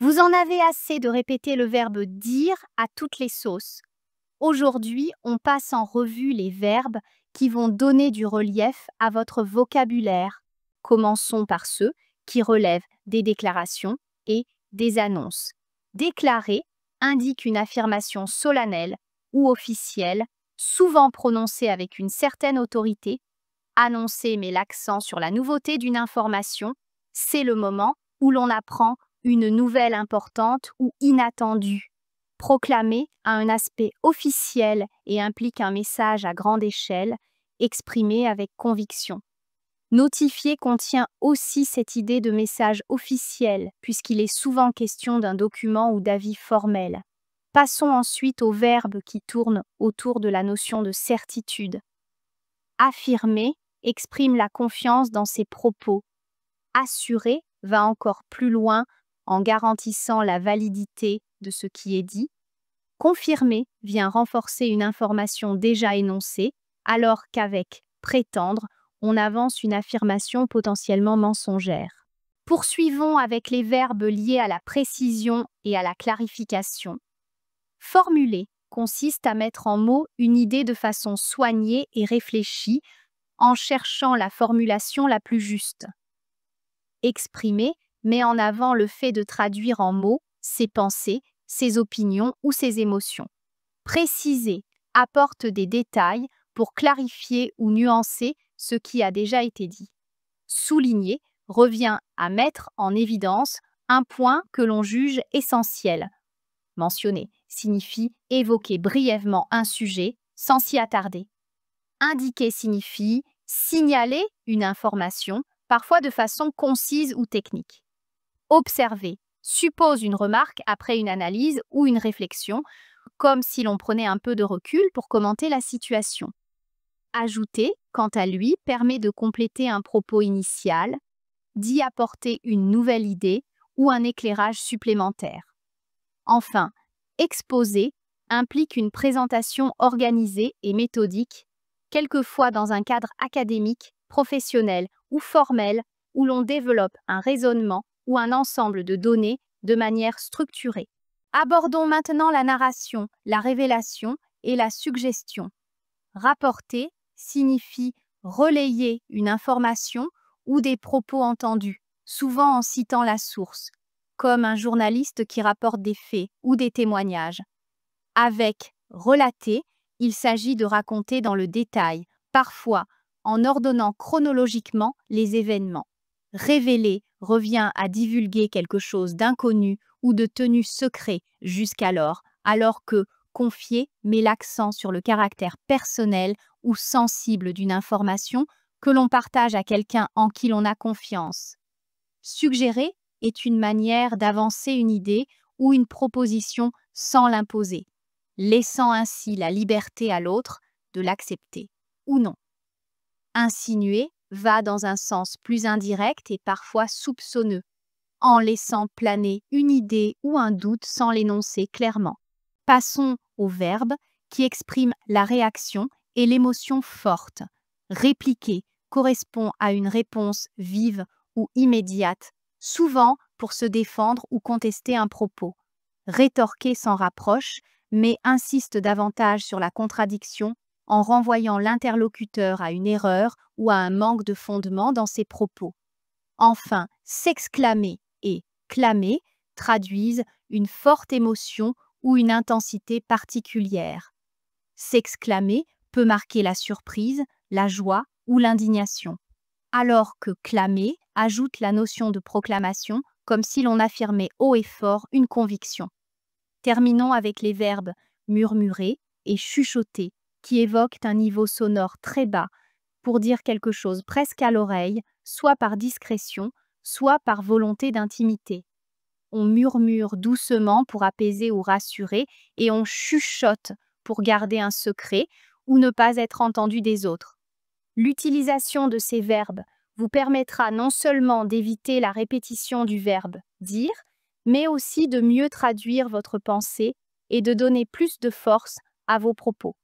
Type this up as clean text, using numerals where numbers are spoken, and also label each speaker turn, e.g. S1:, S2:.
S1: Vous en avez assez de répéter le verbe dire à toutes les sauces. Aujourd'hui, on passe en revue les verbes qui vont donner du relief à votre vocabulaire. Commençons par ceux qui relèvent des déclarations et des annonces. Déclarer indique une affirmation solennelle ou officielle, souvent prononcée avec une certaine autorité. Annoncer met l'accent sur la nouveauté d'une information. C'est le moment où l'on apprend une nouvelle importante ou inattendue. Proclamer a un aspect officiel et implique un message à grande échelle, exprimé avec conviction. Notifier contient aussi cette idée de message officiel, puisqu'il est souvent question d'un document ou d'avis formel. Passons ensuite aux verbes qui tournent autour de la notion de certitude. Affirmer exprime la confiance dans ses propos. Assurer va encore plus loin en garantissant la validité de ce qui est dit. Confirmer vient renforcer une information déjà énoncée, alors qu'avec prétendre, on avance une affirmation potentiellement mensongère. Poursuivons avec les verbes liés à la précision et à la clarification. Formuler consiste à mettre en mots une idée de façon soignée et réfléchie en cherchant la formulation la plus juste. Exprimer met en avant le fait de traduire en mots ses pensées, ses opinions ou ses émotions. Préciser apporte des détails pour clarifier ou nuancer ce qui a déjà été dit. Souligner revient à mettre en évidence un point que l'on juge essentiel. Mentionner signifie évoquer brièvement un sujet sans s'y attarder. Indiquer signifie signaler une information, parfois de façon concise ou technique. Observer suppose une remarque après une analyse ou une réflexion, comme si l'on prenait un peu de recul pour commenter la situation. Ajouter, quant à lui, permet de compléter un propos initial, d'y apporter une nouvelle idée ou un éclairage supplémentaire. Enfin, exposer implique une présentation organisée et méthodique, quelquefois dans un cadre académique, professionnel ou formel, où l'on développe un raisonnement ou un ensemble de données de manière structurée. Abordons maintenant la narration, la révélation et la suggestion. Rapporter signifie relayer une information ou des propos entendus, souvent en citant la source, comme un journaliste qui rapporte des faits ou des témoignages. Avec relater, il s'agit de raconter dans le détail, parfois en ordonnant chronologiquement les événements. Révéler revient à divulguer quelque chose d'inconnu ou de tenu secret jusqu'alors, alors que confier met l'accent sur le caractère personnel ou sensible d'une information que l'on partage à quelqu'un en qui l'on a confiance. Suggérer est une manière d'avancer une idée ou une proposition sans l'imposer, laissant ainsi la liberté à l'autre de l'accepter ou non. Insinuer va dans un sens plus indirect et parfois soupçonneux, en laissant planer une idée ou un doute sans l'énoncer clairement. Passons au verbe qui exprime la réaction et l'émotion forte. Répliquer correspond à une réponse vive ou immédiate, souvent pour se défendre ou contester un propos. Rétorquer s'en rapproche, mais insiste davantage sur la contradiction en renvoyant l'interlocuteur à une erreur ou à un manque de fondement dans ses propos. Enfin, s'exclamer et clamer traduisent une forte émotion ou une intensité particulière. S'exclamer peut marquer la surprise, la joie ou l'indignation, alors que clamer ajoute la notion de proclamation comme si l'on affirmait haut et fort une conviction. Terminons avec les verbes murmurer et chuchoter qui évoquent un niveau sonore très bas pour dire quelque chose presque à l'oreille, soit par discrétion, soit par volonté d'intimité. On murmure doucement pour apaiser ou rassurer et on chuchote pour garder un secret ou ne pas être entendu des autres. L'utilisation de ces verbes vous permettra non seulement d'éviter la répétition du verbe dire, mais aussi de mieux traduire votre pensée et de donner plus de force à vos propos.